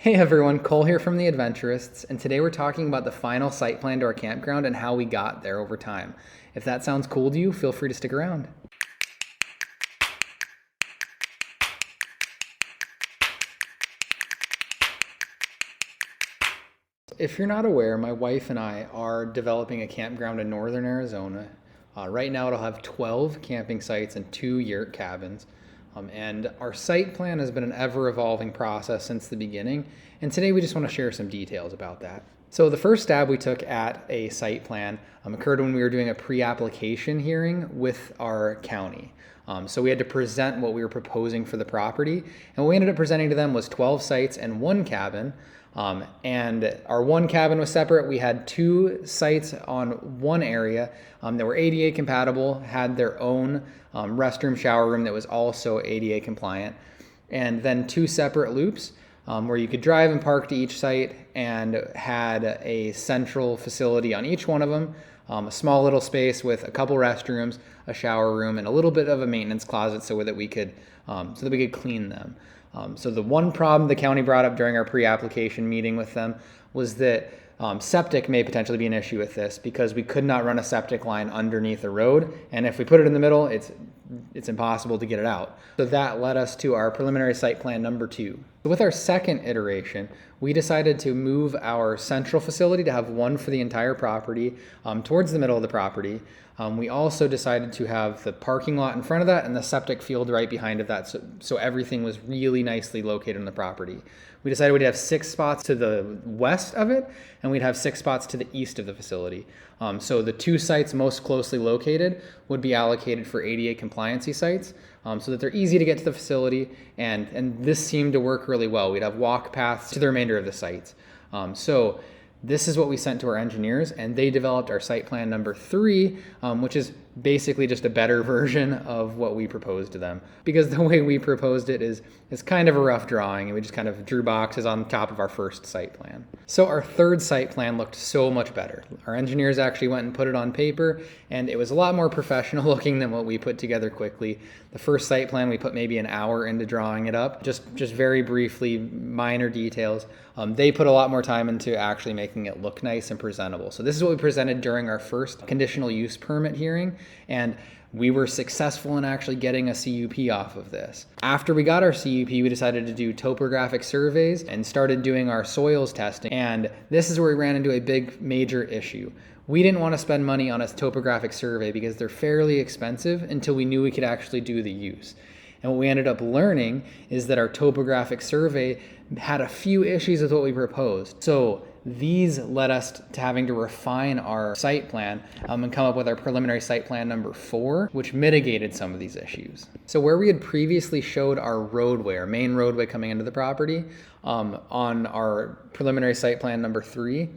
Hey everyone, Cole here from the AdVentureists, and today we're talking about the final site plan to our campground and how we got there over time. If that sounds cool to you, feel free to stick around. If you're not aware, my wife and I are developing a campground in northern Arizona. Right now it'll have 12 camping sites and 2 yurt cabins. And our site plan has been an ever-evolving process since the beginning, and today we just want to share some details about that. So the first stab we took at a site plan occurred when we were doing a pre-application hearing with our county. So we had to present what we were proposing for the property, and what we ended up presenting to them was 12 sites and 1 cabin. And our 1 cabin was separate. We had 2 sites on 1 area that were ADA compatible, had their own restroom, shower room that was also ADA compliant, and then 2 separate loops where you could drive and park to each site, and had a central facility on each one of them, a small little space with a couple restrooms, a shower room, and a little bit of a maintenance closet so that we could clean them. So the one problem the county brought up during our pre-application meeting with them was that septic may potentially be an issue with this, because we could not run a septic line underneath a road, and if we put it in the middle, it's impossible to get it out. So that led us to our preliminary site plan number 2. So with our second iteration, we decided to move our central facility to have one for the entire property towards the middle of the property. We also decided to have the parking lot in front of that and the septic field right behind of that, so everything was really nicely located on the property. We decided we'd have 6 spots to the west of it, and we'd have 6 spots to the east of the facility. So the 2 sites most closely located would be allocated for ADA compliancy sites, so that they're easy to get to the facility, and this seemed to work really well. We'd have walk paths to the remainder of the sites. So this is what we sent to our engineers, and they developed our site plan number 3, which is basically just a better version of what we proposed to them. Because the way we proposed it is kind of a rough drawing, and we just kind of drew boxes on top of our first site plan. So our third site plan looked so much better. Our engineers actually went and put it on paper, and it was a lot more professional looking than what we put together quickly. The first site plan, we put maybe an hour into drawing it up, just very briefly, minor details. They put a lot more time into actually making it look nice and presentable. So this is what we presented during our first conditional use permit hearing, and we were successful in actually getting a CUP off of this. After we got our CUP, we decided to do topographic surveys and started doing our soils testing, and this is where we ran into a big major issue. We didn't want to spend money on a topographic survey because they're fairly expensive until we knew we could actually do the use. And what we ended up learning is that our topographic survey had a few issues with what we proposed. So these led us to having to refine our site plan and come up with our preliminary site plan number 4, which mitigated some of these issues. So where we had previously showed our roadway, our main roadway coming into the property, on our preliminary site plan number 3,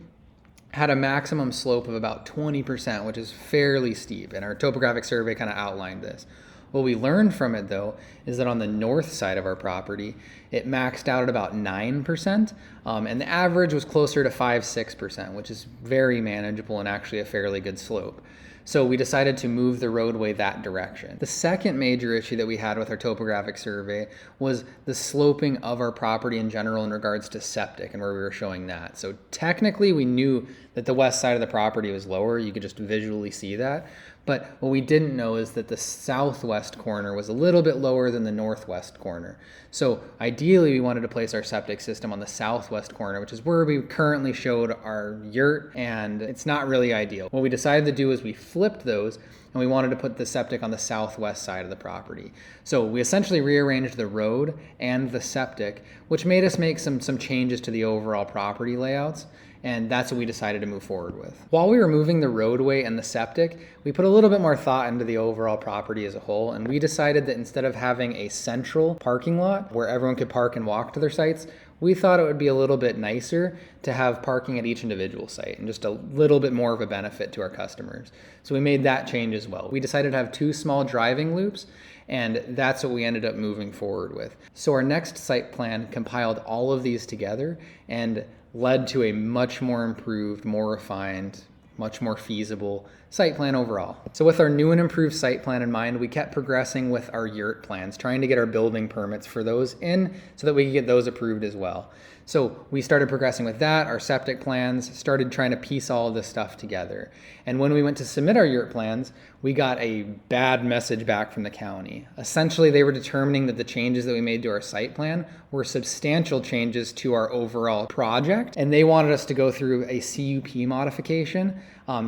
had a maximum slope of about 20%, which is fairly steep, and our topographic survey kind of outlined this. What we learned from it, though, is that on the north side of our property, it maxed out at about 9%, and the average was closer to 5-6%, which is very manageable and actually a fairly good slope. So we decided to move the roadway that direction. The second major issue that we had with our topographic survey was the sloping of our property in general in regards to septic and where we were showing that. So technically we knew that the west side of the property was lower. You could just visually see that. But what we didn't know is that the southwest corner was a little bit lower than the northwest corner. So ideally we wanted to place our septic system on the southwest corner, which is where we currently showed our yurt, and it's not really ideal. What we decided to do is we flipped those, and we wanted to put the septic on the southwest side of the property. So we essentially rearranged the road and the septic, which made us make some changes to the overall property layouts. And that's what we decided to move forward with. While we were moving the roadway and the septic, we put a little bit more thought into the overall property as a whole, and we decided that instead of having a central parking lot where everyone could park and walk to their sites, we thought it would be a little bit nicer to have parking at each individual site and just a little bit more of a benefit to our customers. So we made that change as well. We decided to have 2 small driving loops, and that's what we ended up moving forward with. So our next site plan compiled all of these together and led to a much more improved, more refined, much more feasible site plan overall. So with our new and improved site plan in mind, we kept progressing with our yurt plans, trying to get our building permits for those in so that we could get those approved as well. So we started progressing with that, our septic plans, started trying to piece all of this stuff together. And when we went to submit our yurt plans, we got a bad message back from the county. Essentially, they were determining that the changes that we made to our site plan were substantial changes to our overall project, and they wanted us to go through a CUP modification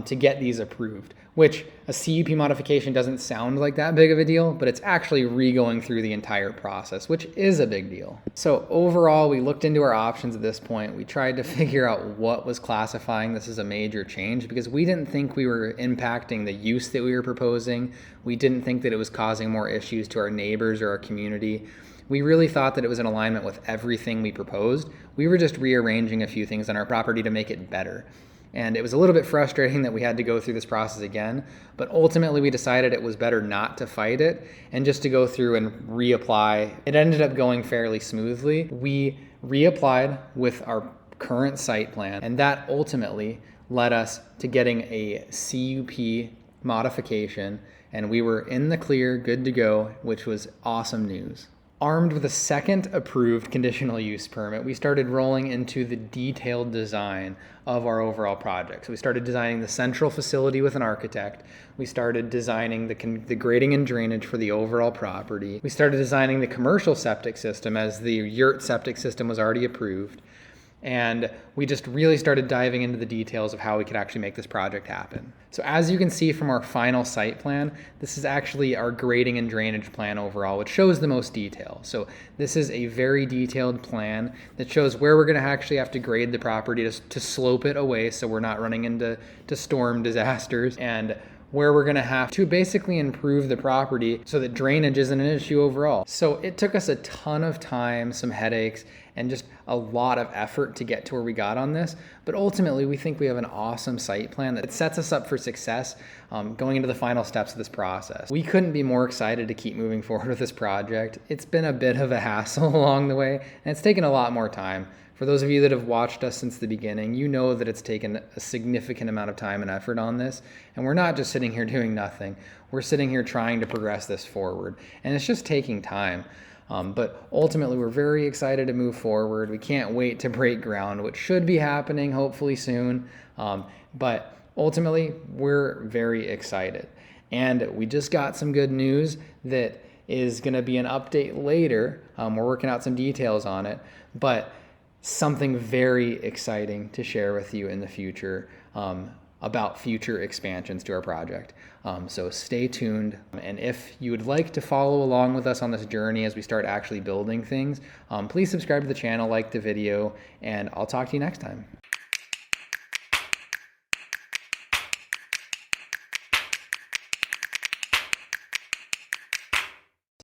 to get these approved, which a CUP modification doesn't sound like that big of a deal, but it's actually re-going through the entire process, which is a big deal. So overall, we looked into our options at this point. We tried to figure out what was classifying this as a major change, because we didn't think we were impacting the use that we were proposing. We didn't think that it was causing more issues to our neighbors or our community. We really thought that it was in alignment with everything we proposed. We were just rearranging a few things on our property to make it better. And it was a little bit frustrating that we had to go through this process again, but ultimately we decided it was better not to fight it and just to go through and reapply. It ended up going fairly smoothly. We reapplied with our current site plan, and that ultimately led us to getting a CUP modification, and we were in the clear, good to go, which was awesome news. Armed with a second approved conditional use permit, we started rolling into the detailed design of our overall project. So we started designing the central facility with an architect. We started designing the grading and drainage for the overall property. We started designing the commercial septic system, as the yurt septic system was already approved. And we just really started diving into the details of how we could actually make this project happen. So as you can see from our final site plan, this is actually our grading and drainage plan overall, which shows the most detail. So this is a very detailed plan that shows where we're gonna actually have to grade the property to slope it away so we're not running into storm disasters, and where we're gonna have to basically improve the property so that drainage isn't an issue overall. So it took us a ton of time, some headaches, and just a lot of effort to get to where we got on this. But ultimately, we think we have an awesome site plan that sets us up for success going into the final steps of this process. We couldn't be more excited to keep moving forward with this project. It's been a bit of a hassle along the way, and it's taken a lot more time. For those of you that have watched us since the beginning, you know that it's taken a significant amount of time and effort on this, and we're not just sitting here doing nothing. We're sitting here trying to progress this forward, and it's just taking time. But ultimately, we're very excited to move forward. We can't wait to break ground, which should be happening hopefully soon. But ultimately, we're very excited. And we just got some good news that is going to be an update later. We're working out some details on it, but something very exciting to share with you in the future about future expansions to our project. So stay tuned. And if you would like to follow along with us on this journey as we start actually building things, please subscribe to the channel, like the video, and I'll talk to you next time.